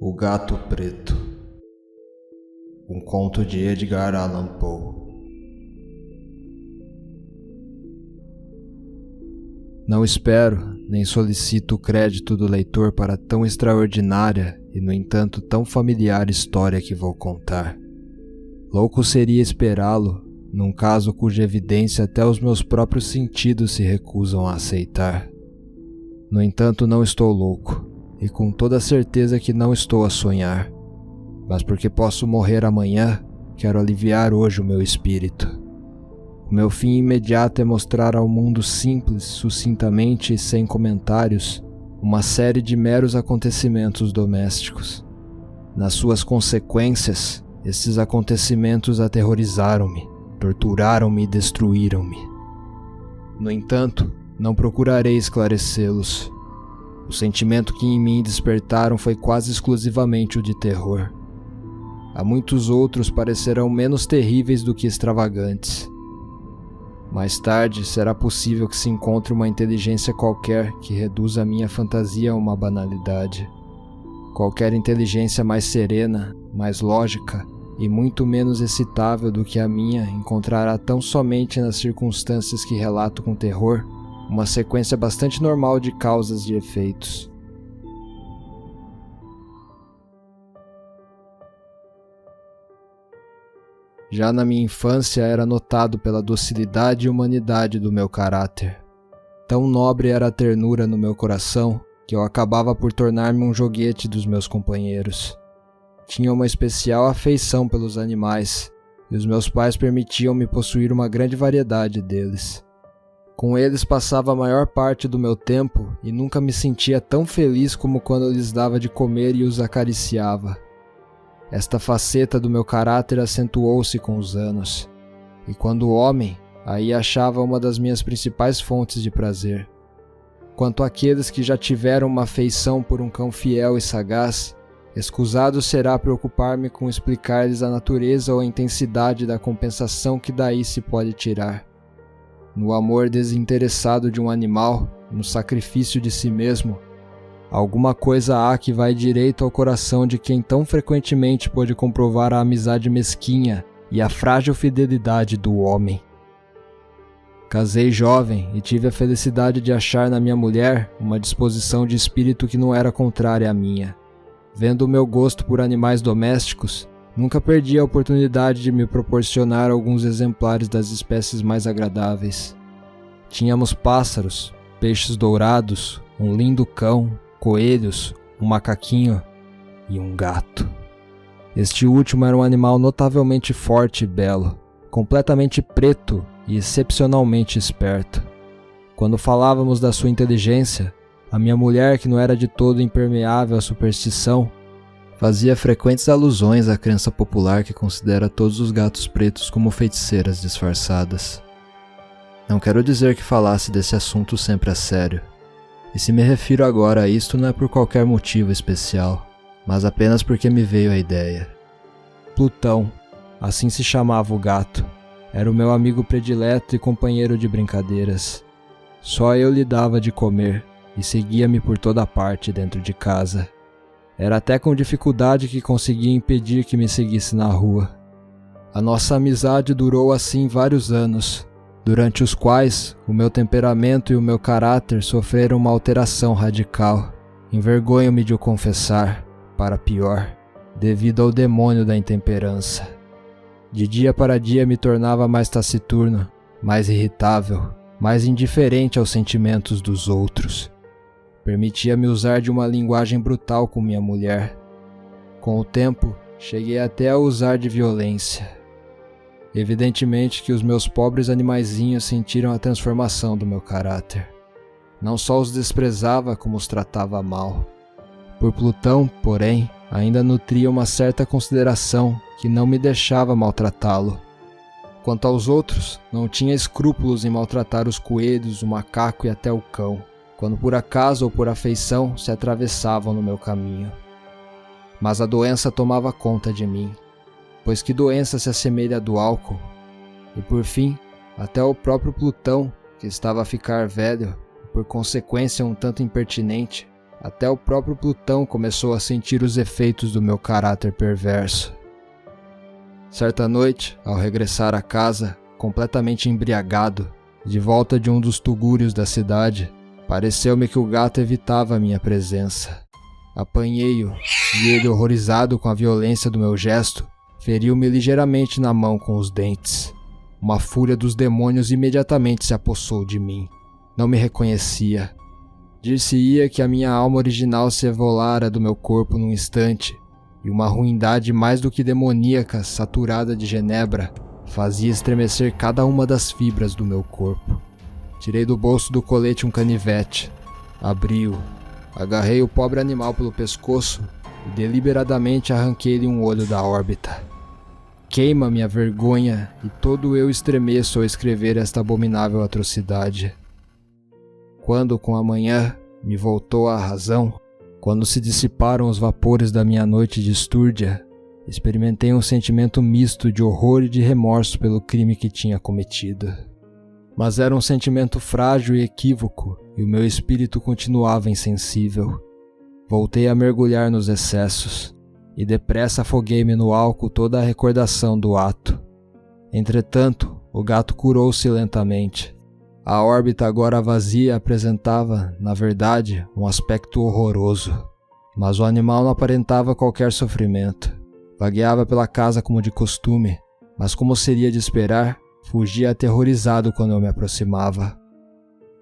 O Gato Preto. Um conto de Edgar Allan Poe. Não espero, nem solicito o crédito do leitor para tão extraordinária e, no entanto, tão familiar história que vou contar. Louco seria esperá-lo, num caso cuja evidência até os meus próprios sentidos se recusam a aceitar. No entanto, não estou louco, e com toda certeza que não estou a sonhar. Mas porque posso morrer amanhã, quero aliviar hoje o meu espírito. O meu fim imediato é mostrar ao mundo simples, sucintamente e sem comentários, uma série de meros acontecimentos domésticos. Nas suas consequências, esses acontecimentos aterrorizaram-me, torturaram-me e destruíram-me. No entanto, não procurarei esclarecê-los. O sentimento que em mim despertaram foi quase exclusivamente o de terror. Há muitos outros parecerão menos terríveis do que extravagantes. Mais tarde, será possível que se encontre uma inteligência qualquer que reduza a minha fantasia a uma banalidade. Qualquer inteligência mais serena, mais lógica e muito menos excitável do que a minha encontrará tão somente nas circunstâncias que relato com terror uma sequência bastante normal de causas e efeitos. Já na minha infância era notado pela docilidade e humanidade do meu caráter. Tão nobre era a ternura no meu coração que eu acabava por tornar-me um joguete dos meus companheiros. Tinha uma especial afeição pelos animais, e os meus pais permitiam-me possuir uma grande variedade deles. Com eles passava a maior parte do meu tempo e nunca me sentia tão feliz como quando lhes dava de comer e os acariciava. Esta faceta do meu caráter acentuou-se com os anos, e quando homem, aí achava uma das minhas principais fontes de prazer. Quanto àqueles que já tiveram uma afeição por um cão fiel e sagaz, escusado será preocupar-me com explicar-lhes a natureza ou a intensidade da compensação que daí se pode tirar. No amor desinteressado de um animal, no sacrifício de si mesmo, alguma coisa há que vai direito ao coração de quem tão frequentemente pôde comprovar a amizade mesquinha e a frágil fidelidade do homem. Casei jovem e tive a felicidade de achar na minha mulher uma disposição de espírito que não era contrária à minha. Vendo o meu gosto por animais domésticos, nunca perdi a oportunidade de me proporcionar alguns exemplares das espécies mais agradáveis. Tínhamos pássaros, peixes dourados, um lindo cão, coelhos, um macaquinho e um gato. Este último era um animal notavelmente forte e belo, completamente preto e excepcionalmente esperto. Quando falávamos da sua inteligência, a minha mulher, que não era de todo impermeável à superstição, fazia frequentes alusões à crença popular que considera todos os gatos pretos como feiticeiras disfarçadas. Não quero dizer que falasse desse assunto sempre a sério, e se me refiro agora a isto não é por qualquer motivo especial, mas apenas porque me veio a ideia. Plutão, assim se chamava o gato, era o meu amigo predileto e companheiro de brincadeiras. Só eu lhe dava de comer e seguia-me por toda parte dentro de casa. Era até com dificuldade que conseguia impedir que me seguisse na rua. A nossa amizade durou assim vários anos, durante os quais o meu temperamento e o meu caráter sofreram uma alteração radical. Envergonho-me de o confessar, para pior, devido ao demônio da intemperança. De dia para dia me tornava mais taciturno, mais irritável, mais indiferente aos sentimentos dos outros. Permitia-me usar de uma linguagem brutal com minha mulher. Com o tempo, cheguei até a usar de violência. Evidentemente que os meus pobres animaizinhos sentiram a transformação do meu caráter. Não só os desprezava, como os tratava mal. Por Plutão, porém, ainda nutria uma certa consideração que não me deixava maltratá-lo. Quanto aos outros, não tinha escrúpulos em maltratar os coelhos, o macaco e até o cão, quando por acaso ou por afeição se atravessavam no meu caminho. Mas a doença tomava conta de mim, pois que doença se assemelha à do álcool? E por fim, até o próprio Plutão, que estava a ficar velho, e por consequência um tanto impertinente, Até o próprio Plutão começou a sentir os efeitos do meu caráter perverso. Certa noite, ao regressar a casa, completamente embriagado, de volta de um dos tugúrios da cidade, pareceu-me que o gato evitava a minha presença. Apanhei-o, e ele, horrorizado com a violência do meu gesto, feriu-me ligeiramente na mão com os dentes. Uma fúria dos demônios imediatamente se apossou de mim. Não me reconhecia. Dir-se-ia que a minha alma original se evolara do meu corpo num instante, e uma ruindade mais do que demoníaca, saturada de genebra, fazia estremecer cada uma das fibras do meu corpo. Tirei do bolso do colete um canivete, abri-o, agarrei o pobre animal pelo pescoço e deliberadamente arranquei-lhe um olho da órbita. Queima-me a vergonha e todo eu estremeço ao escrever esta abominável atrocidade. Quando, com a manhã, me voltou a razão, quando se dissiparam os vapores da minha noite de estúrdia, experimentei um sentimento misto de horror e de remorso pelo crime que tinha cometido. Mas era um sentimento frágil e equívoco, e o meu espírito continuava insensível. Voltei a mergulhar nos excessos, e depressa afoguei-me no álcool toda a recordação do ato. Entretanto, o gato curou-se lentamente. A órbita agora vazia apresentava, na verdade, um aspecto horroroso, mas o animal não aparentava qualquer sofrimento. Vagueava pela casa como de costume, mas como seria de esperar, fugia aterrorizado quando eu me aproximava.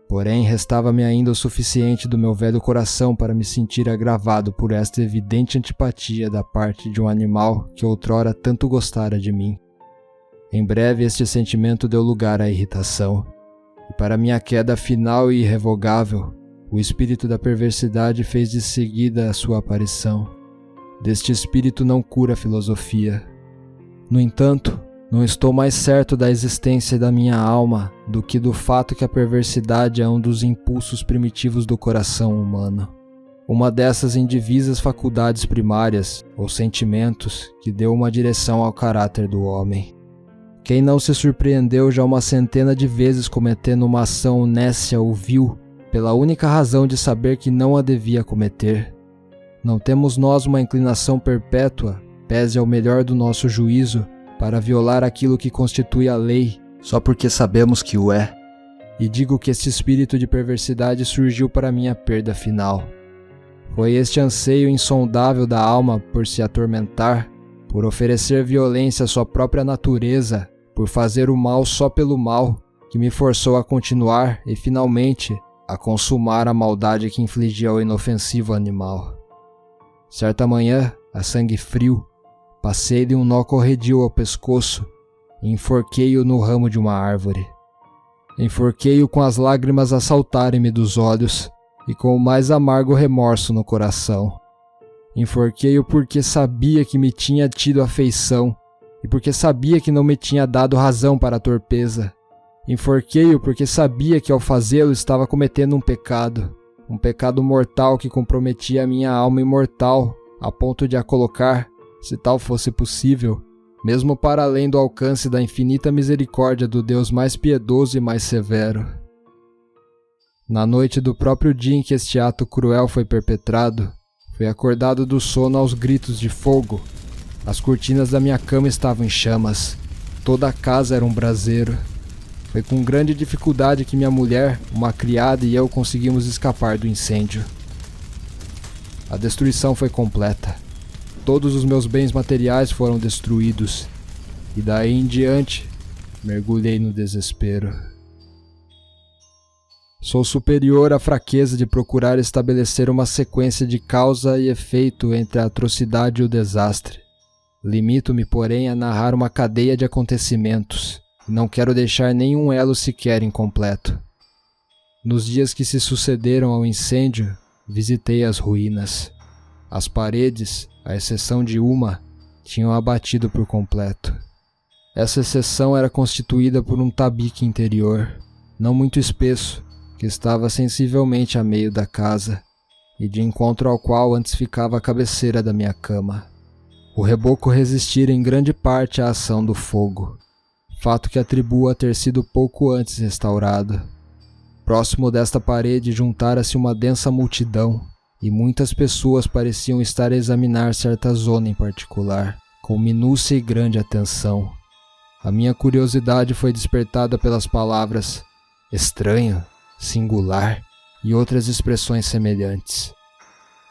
Porém, restava-me ainda o suficiente do meu velho coração para me sentir agravado por esta evidente antipatia da parte de um animal que outrora tanto gostara de mim. Em breve este sentimento deu lugar à irritação, e para minha queda final e irrevogável, o espírito da perversidade fez de seguida a sua aparição. Deste espírito não cura a filosofia. No entanto, não estou mais certo da existência da minha alma do que do fato que a perversidade é um dos impulsos primitivos do coração humano. Uma dessas indivisas faculdades primárias, ou sentimentos, que deu uma direção ao caráter do homem. Quem não se surpreendeu já uma centena de vezes cometendo uma ação nécia ou vil, pela única razão de saber que não a devia cometer? Não temos nós uma inclinação perpétua, pese ao melhor do nosso juízo, para violar aquilo que constitui a lei, só porque sabemos que o é? E digo que este espírito de perversidade surgiu para minha perda final. Foi este anseio insondável da alma por se atormentar, por oferecer violência à sua própria natureza, por fazer o mal só pelo mal, que me forçou a continuar e, finalmente, a consumar a maldade que infligia ao inofensivo animal. Certa manhã, a sangue frio, passei-lhe um nó corredio ao pescoço e enforquei-o no ramo de uma árvore. Enforquei-o com as lágrimas a saltarem-me dos olhos e com o mais amargo remorso no coração. Enforquei-o porque sabia que me tinha tido afeição e porque sabia que não me tinha dado razão para a torpeza. Enforquei-o porque sabia que ao fazê-lo estava cometendo um pecado mortal que comprometia a minha alma imortal, a ponto de a colocar, se tal fosse possível, mesmo para além do alcance da infinita misericórdia do Deus mais piedoso e mais severo. Na noite do próprio dia em que este ato cruel foi perpetrado, fui acordado do sono aos gritos de fogo. As cortinas da minha cama estavam em chamas, toda a casa era um braseiro. Foi com grande dificuldade que minha mulher, uma criada e eu conseguimos escapar do incêndio. A destruição foi completa. Todos os meus bens materiais foram destruídos, e daí em diante mergulhei no desespero. Sou superior à fraqueza de procurar estabelecer uma sequência de causa e efeito entre a atrocidade e o desastre. Limito-me, porém, a narrar uma cadeia de acontecimentos. Não quero deixar nenhum elo sequer incompleto. Nos dias que se sucederam ao incêndio, visitei as ruínas. As paredes, à exceção de uma, tinham abatido por completo. Essa exceção era constituída por um tabique interior, não muito espesso, que estava sensivelmente a meio da casa, e de encontro ao qual antes ficava a cabeceira da minha cama. O reboco resistira em grande parte à ação do fogo, fato que atribuo a ter sido pouco antes restaurado. Próximo desta parede juntara-se uma densa multidão, e muitas pessoas pareciam estar a examinar certa zona em particular, com minúcia e grande atenção. A minha curiosidade foi despertada pelas palavras estranho, singular e outras expressões semelhantes.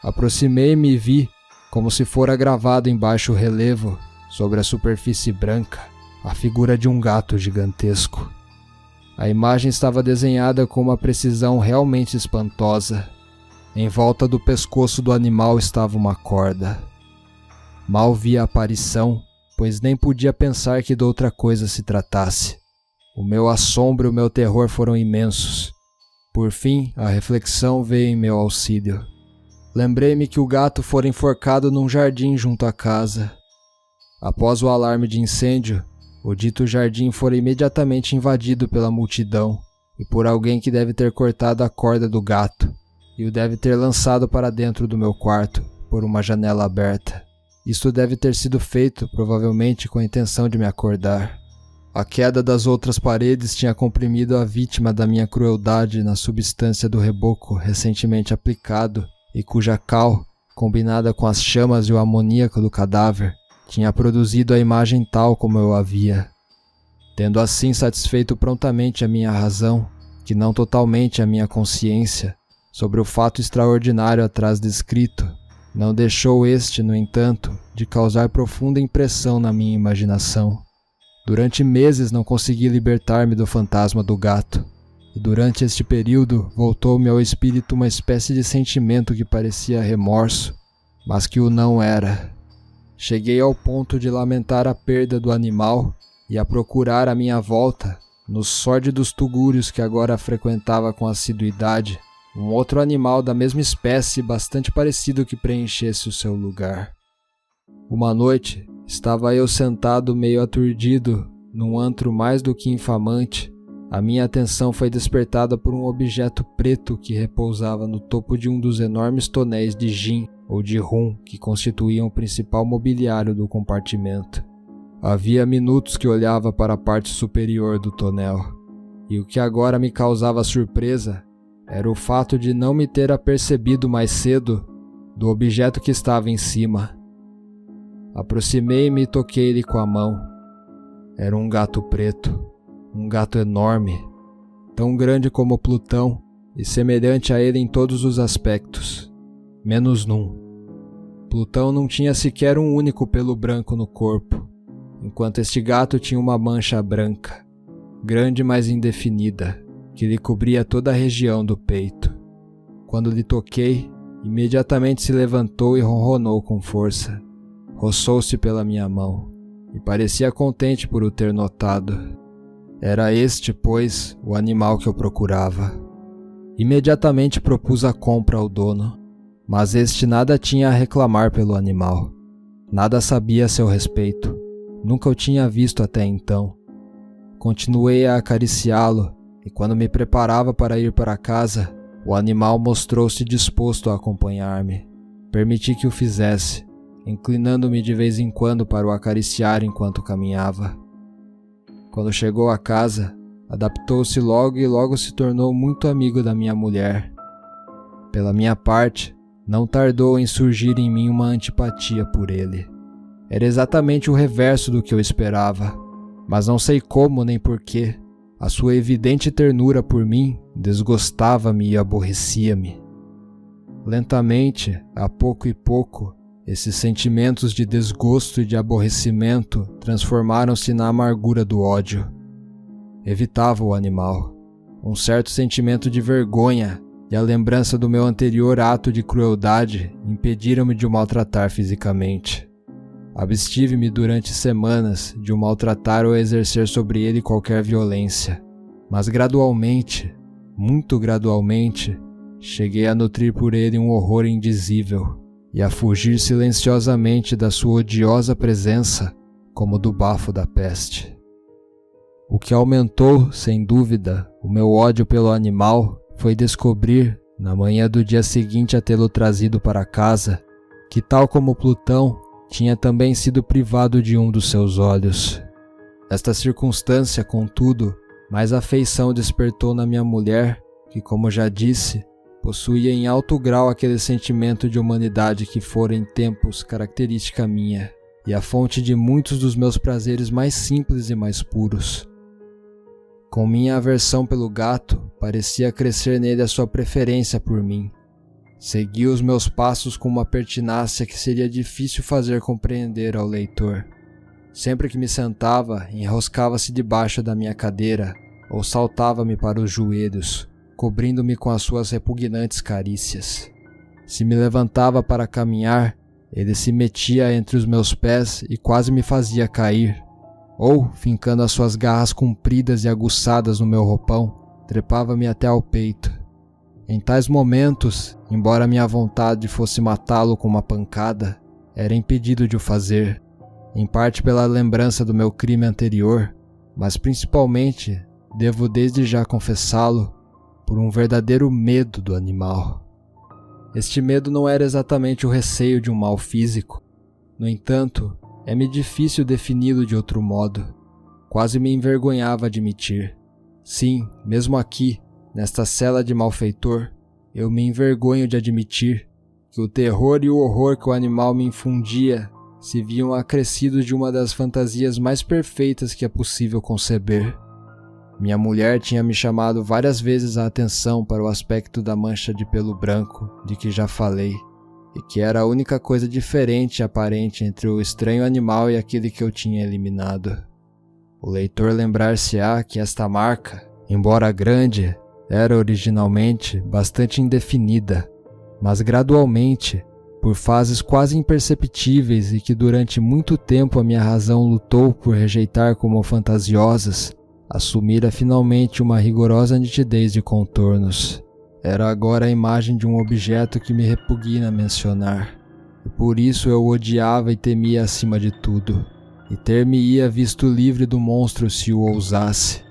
Aproximei-me e vi, como se fora gravado em baixo relevo, sobre a superfície branca, a figura de um gato gigantesco. A imagem estava desenhada com uma precisão realmente espantosa. Em volta do pescoço do animal estava uma corda. Mal vi a aparição, pois nem podia pensar que de outra coisa se tratasse. O meu assombro e o meu terror foram imensos. Por fim, a reflexão veio em meu auxílio. Lembrei-me que o gato fora enforcado num jardim junto à casa. Após o alarme de incêndio, o dito jardim fora imediatamente invadido pela multidão e por alguém que deve ter cortado a corda do gato e o deve ter lançado para dentro do meu quarto por uma janela aberta. Isto deve ter sido feito, provavelmente, com a intenção de me acordar. A queda das outras paredes tinha comprimido a vítima da minha crueldade na substância do reboco recentemente aplicado e cuja cal, combinada com as chamas e o amoníaco do cadáver, tinha produzido a imagem tal como eu a via. Tendo assim satisfeito prontamente a minha razão, que não totalmente a minha consciência, sobre o fato extraordinário atrás descrito, não deixou este, no entanto, de causar profunda impressão na minha imaginação. Durante meses não consegui libertar-me do fantasma do gato, e durante este período voltou-me ao espírito uma espécie de sentimento que parecia remorso, mas que o não era. Cheguei ao ponto de lamentar a perda do animal e a procurar à minha volta, nos sórdidos tugúrios que agora frequentava com assiduidade, um outro animal da mesma espécie bastante parecido que preenchesse o seu lugar. Uma noite, estava eu sentado meio aturdido, num antro mais do que infamante. A minha atenção foi despertada por um objeto preto que repousava no topo de um dos enormes tonéis de gin ou de rum que constituíam o principal mobiliário do compartimento. Havia minutos que olhava para a parte superior do tonel, e o que agora me causava surpresa era o fato de não me ter apercebido mais cedo do objeto que estava em cima. Aproximei-me e toquei-lhe com a mão. Era um gato preto, um gato enorme, tão grande como Plutão e semelhante a ele em todos os aspectos, menos num. Plutão não tinha sequer um único pelo branco no corpo, enquanto este gato tinha uma mancha branca, grande mas indefinida, que lhe cobria toda a região do peito. Quando lhe toquei, imediatamente se levantou e ronronou com força. Roçou-se pela minha mão, e parecia contente por o ter notado. Era este, pois, o animal que eu procurava. Imediatamente propus a compra ao dono, mas este nada tinha a reclamar pelo animal. Nada sabia a seu respeito, nunca o tinha visto até então. Continuei a acariciá-lo, e quando me preparava para ir para casa, o animal mostrou-se disposto a acompanhar-me. Permiti que o fizesse, inclinando-me de vez em quando para o acariciar enquanto caminhava. Quando chegou à casa, adaptou-se logo e logo se tornou muito amigo da minha mulher. Pela minha parte, não tardou em surgir em mim uma antipatia por ele. Era exatamente o reverso do que eu esperava, mas não sei como nem porquê. A sua evidente ternura por mim desgostava-me e aborrecia-me. Lentamente, a pouco e pouco, esses sentimentos de desgosto e de aborrecimento transformaram-se na amargura do ódio. Evitava o animal. Um certo sentimento de vergonha e a lembrança do meu anterior ato de crueldade impediram-me de o maltratar fisicamente. Abstive-me durante semanas de o maltratar ou exercer sobre ele qualquer violência, mas gradualmente, muito gradualmente, cheguei a nutrir por ele um horror indizível e a fugir silenciosamente da sua odiosa presença como do bafo da peste. O que aumentou, sem dúvida, o meu ódio pelo animal foi descobrir, na manhã do dia seguinte a tê-lo trazido para casa, que tal como Plutão, tinha também sido privado de um dos seus olhos. Esta circunstância, contudo, mais afeição despertou na minha mulher, que, como já disse, possuía em alto grau aquele sentimento de humanidade que fora em tempos característica minha e a fonte de muitos dos meus prazeres mais simples e mais puros. Com minha aversão pelo gato, parecia crescer nele a sua preferência por mim. Seguia os meus passos com uma pertinácia que seria difícil fazer compreender ao leitor. Sempre que me sentava, enroscava-se debaixo da minha cadeira ou saltava-me para os joelhos, cobrindo-me com as suas repugnantes carícias. Se me levantava para caminhar, ele se metia entre os meus pés e quase me fazia cair, ou, fincando as suas garras compridas e aguçadas no meu roupão, trepava-me até ao peito. Em tais momentos, embora minha vontade fosse matá-lo com uma pancada, era impedido de o fazer, em parte pela lembrança do meu crime anterior, mas principalmente, devo desde já confessá-lo, por um verdadeiro medo do animal. Este medo não era exatamente o receio de um mal físico. No entanto, é-me difícil defini-lo de outro modo. Quase me envergonhava admitir. Sim, mesmo aqui, nesta cela de malfeitor, eu me envergonho de admitir que o terror e o horror que o animal me infundia se viam acrescidos de uma das fantasias mais perfeitas que é possível conceber. Minha mulher tinha me chamado várias vezes a atenção para o aspecto da mancha de pelo branco, de que já falei, e que era a única coisa diferente e aparente entre o estranho animal e aquele que eu tinha eliminado. O leitor lembrar-se-á que esta marca, embora grande, era originalmente bastante indefinida, mas gradualmente, por fases quase imperceptíveis e que durante muito tempo a minha razão lutou por rejeitar como fantasiosas, assumira finalmente uma rigorosa nitidez de contornos. Era agora a imagem de um objeto que me repugna mencionar, e por isso eu o odiava e temia acima de tudo, e ter-me-ia visto livre do monstro se o ousasse.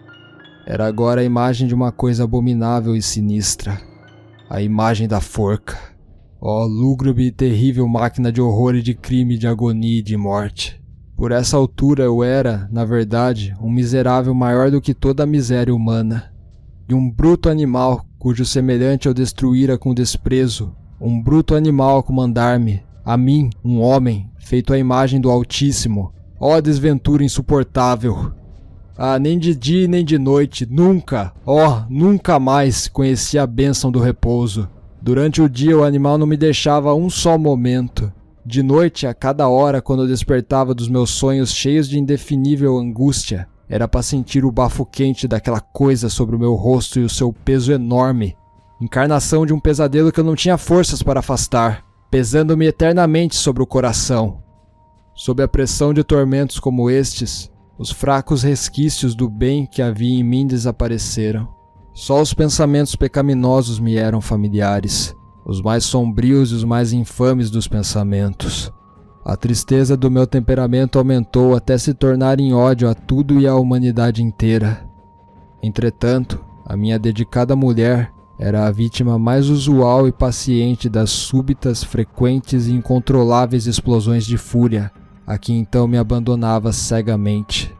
Era agora a imagem de uma coisa abominável e sinistra, a imagem da forca. Ó, lúgubre e terrível máquina de horror e de crime, de agonia e de morte. Por essa altura eu era, na verdade, um miserável maior do que toda a miséria humana. De um bruto animal, cujo semelhante eu destruíra com desprezo. Um bruto animal a comandar-me, a mim, um homem, feito à imagem do Altíssimo. Ó desventura insuportável! Ah, nem de dia nem de noite, nunca, nunca mais conheci a bênção do repouso. Durante o dia o animal não me deixava um só momento. De noite, a cada hora, quando eu despertava dos meus sonhos cheios de indefinível angústia, era para sentir o bafo quente daquela coisa sobre o meu rosto e o seu peso enorme, encarnação de um pesadelo que eu não tinha forças para afastar, pesando-me eternamente sobre o coração. Sob a pressão de tormentos como estes, os fracos resquícios do bem que havia em mim desapareceram. Só os pensamentos pecaminosos me eram familiares, os mais sombrios e os mais infames dos pensamentos. A tristeza do meu temperamento aumentou até se tornar em ódio a tudo e à humanidade inteira. Entretanto, a minha dedicada mulher era a vítima mais usual e paciente das súbitas, frequentes e incontroláveis explosões de fúria, a que então me abandonava cegamente.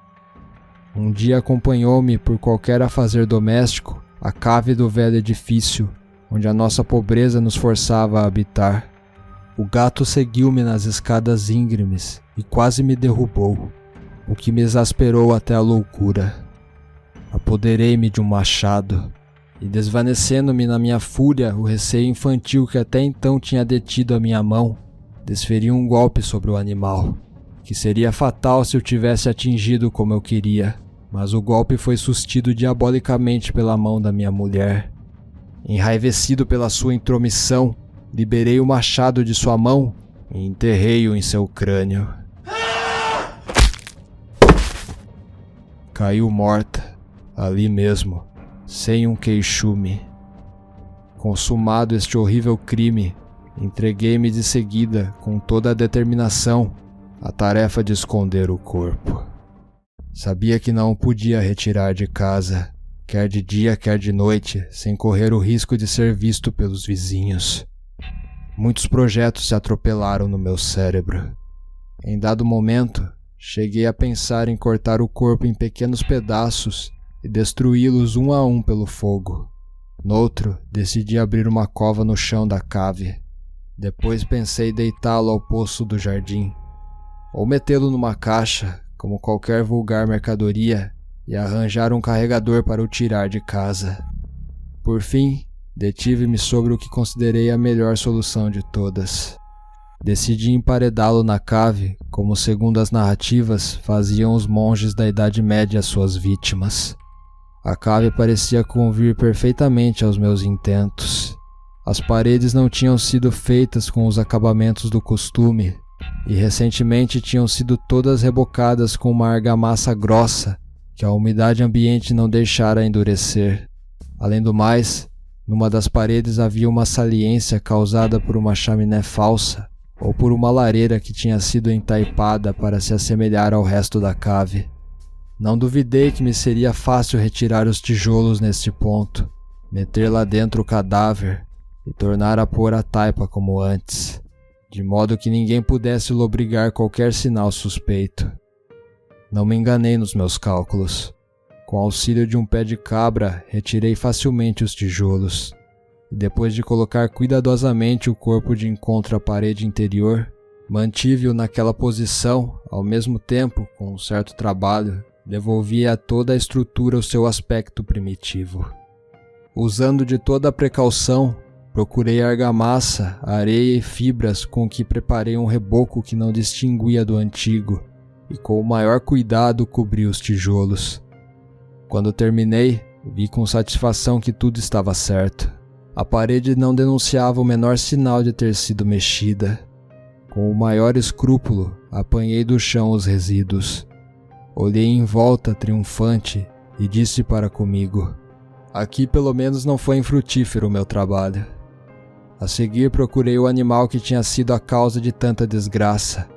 Um dia acompanhou-me por qualquer afazer doméstico à cave do velho edifício, onde a nossa pobreza nos forçava a habitar. O gato seguiu-me nas escadas íngremes e quase me derrubou, o que me exasperou até a loucura. Apoderei-me de um machado, e desvanecendo-me na minha fúria o receio infantil que até então tinha detido a minha mão, desferi um golpe sobre o animal, que seria fatal se eu tivesse atingido como eu queria, mas o golpe foi sustido diabolicamente pela mão da minha mulher. Enraivecido pela sua intromissão, liberei o machado de sua mão e enterrei-o em seu crânio. Caiu morta, ali mesmo, sem um queixume. Consumado este horrível crime, entreguei-me de seguida, com toda a determinação, à tarefa de esconder o corpo. Sabia que não o podia retirar de casa, quer de dia, quer de noite, sem correr o risco de ser visto pelos vizinhos. Muitos projetos se atropelaram no meu cérebro. Em dado momento, cheguei a pensar em cortar o corpo em pequenos pedaços e destruí-los um a um pelo fogo. Noutro, decidi abrir uma cova no chão da cave. Depois pensei deitá-lo ao poço do jardim, ou metê-lo numa caixa, como qualquer vulgar mercadoria, e arranjar um carregador para o tirar de casa. Por fim, detive-me sobre o que considerei a melhor solução de todas. Decidi emparedá-lo na cave, como segundo as narrativas faziam os monges da Idade Média às suas vítimas. A cave parecia convir perfeitamente aos meus intentos. As paredes não tinham sido feitas com os acabamentos do costume, e recentemente tinham sido todas rebocadas com uma argamassa grossa que a umidade ambiente não deixara endurecer. Além do mais, numa das paredes havia uma saliência causada por uma chaminé falsa ou por uma lareira que tinha sido entaipada para se assemelhar ao resto da cave. Não duvidei que me seria fácil retirar os tijolos neste ponto, meter lá dentro o cadáver e tornar a pôr a taipa como antes, de modo que ninguém pudesse lobrigar qualquer sinal suspeito. Não me enganei nos meus cálculos. Com auxílio de um pé de cabra, retirei facilmente os tijolos, e depois de colocar cuidadosamente o corpo de encontro à parede interior, mantive-o naquela posição, ao mesmo tempo, com um certo trabalho, devolvia a toda a estrutura o seu aspecto primitivo. Usando de toda a precaução, procurei argamassa, areia e fibras com que preparei um reboco que não distinguia do antigo, e com o maior cuidado cobri os tijolos. Quando terminei, vi com satisfação que tudo estava certo. A parede não denunciava o menor sinal de ter sido mexida. Com o maior escrúpulo, apanhei do chão os resíduos. Olhei em volta triunfante e disse para comigo: aqui pelo menos não foi infrutífero o meu trabalho. A seguir procurei o animal que tinha sido a causa de tanta desgraça,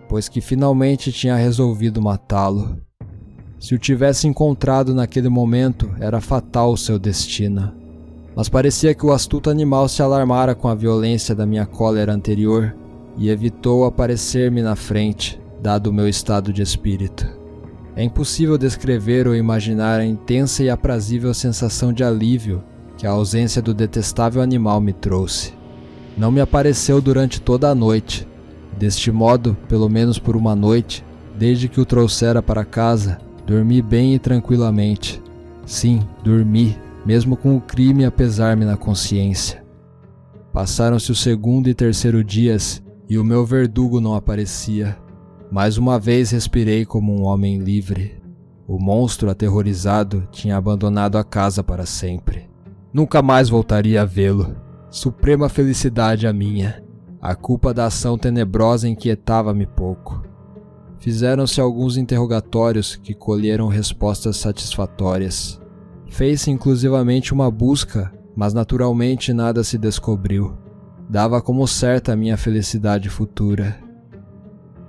pois que finalmente tinha resolvido matá-lo. Se o tivesse encontrado naquele momento, era fatal o seu destino. Mas parecia que o astuto animal se alarmara com a violência da minha cólera anterior e evitou aparecer-me na frente, dado o meu estado de espírito. É impossível descrever ou imaginar a intensa e aprazível sensação de alívio que a ausência do detestável animal me trouxe. Não me apareceu durante toda a noite. Deste modo, pelo menos por uma noite, desde que o trouxera para casa, dormi bem e tranquilamente. Sim, dormi, mesmo com o crime a pesar-me na consciência. Passaram-se o segundo e terceiro dias e o meu verdugo não aparecia. Mais uma vez respirei como um homem livre. O monstro, aterrorizado, tinha abandonado a casa para sempre. Nunca mais voltaria a vê-lo. Suprema felicidade a minha. A culpa da ação tenebrosa inquietava-me pouco. Fizeram-se alguns interrogatórios que colheram respostas satisfatórias. Fez-se inclusivamente uma busca, mas naturalmente nada se descobriu. Dava como certa a minha felicidade futura.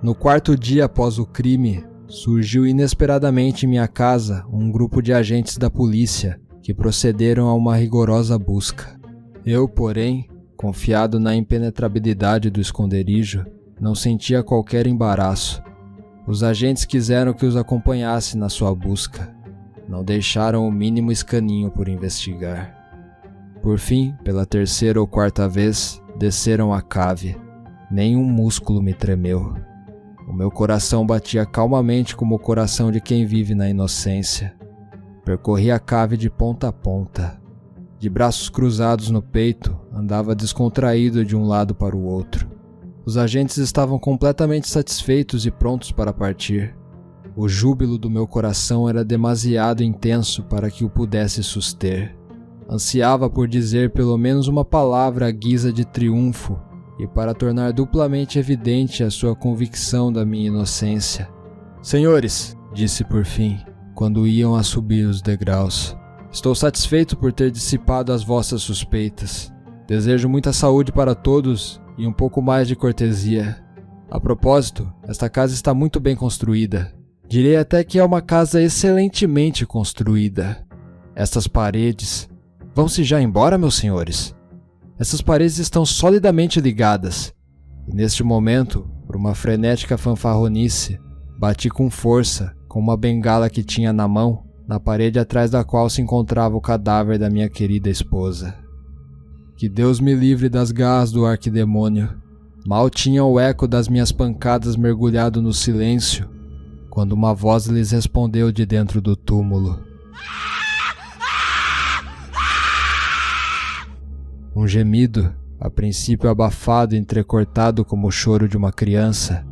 No quarto dia após o crime, surgiu inesperadamente em minha casa um grupo de agentes da polícia que procederam a uma rigorosa busca. Eu, porém, confiado na impenetrabilidade do esconderijo, não sentia qualquer embaraço. Os agentes quiseram que os acompanhasse na sua busca. Não deixaram o mínimo escaninho por investigar. Por fim, pela terceira ou quarta vez, desceram a cave. Nenhum músculo me tremeu. O meu coração batia calmamente como o coração de quem vive na inocência. Percorri a cave de ponta a ponta. De braços cruzados no peito, andava descontraído de um lado para o outro. Os agentes estavam completamente satisfeitos e prontos para partir. O júbilo do meu coração era demasiado intenso para que o pudesse suster. Ansiava por dizer pelo menos uma palavra à guisa de triunfo e para tornar duplamente evidente a sua convicção da minha inocência. Senhores, disse por fim, quando iam a subir os degraus, estou satisfeito por ter dissipado as vossas suspeitas. Desejo muita saúde para todos e um pouco mais de cortesia. A propósito, esta casa está muito bem construída. Direi até que é uma casa excelentemente construída. Estas paredes... Vão-se já embora, meus senhores? Essas paredes estão solidamente ligadas. E neste momento, por uma frenética fanfarronice, bati com força, com uma bengala que tinha na mão, na parede atrás da qual se encontrava o cadáver da minha querida esposa. Que Deus me livre das garras do arquidemônio. Mal tinha o eco das minhas pancadas mergulhado no silêncio, quando uma voz lhes respondeu de dentro do túmulo. Um gemido, a princípio abafado e entrecortado como o choro de uma criança,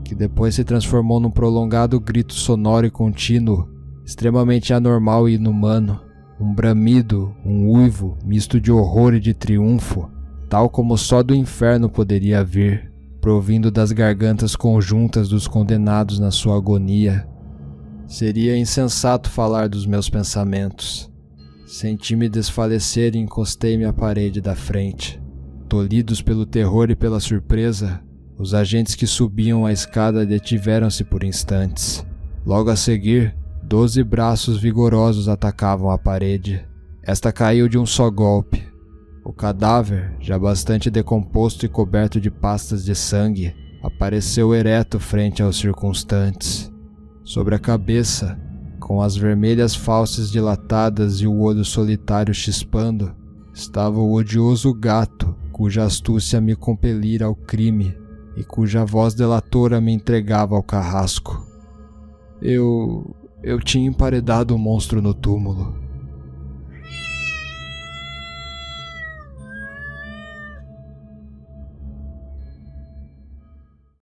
que depois se transformou num prolongado grito sonoro e contínuo, extremamente anormal e inumano, um bramido, um uivo, misto de horror e de triunfo, tal como só do inferno poderia vir, provindo das gargantas conjuntas dos condenados na sua agonia. Seria insensato falar dos meus pensamentos. Senti-me desfalecer e encostei-me à parede da frente. Tolhidos pelo terror e pela surpresa, os agentes que subiam a escada detiveram-se por instantes. Logo a seguir, 12 braços vigorosos atacavam a parede. Esta caiu de um só golpe. O cadáver, já bastante decomposto e coberto de pastas de sangue, apareceu ereto frente aos circunstantes. Sobre a cabeça, com as vermelhas fauces dilatadas e o olho solitário chispando, estava o odioso gato cuja astúcia me compelira ao crime e cuja voz delatora me entregava ao carrasco. Eu tinha emparedado o monstro no túmulo.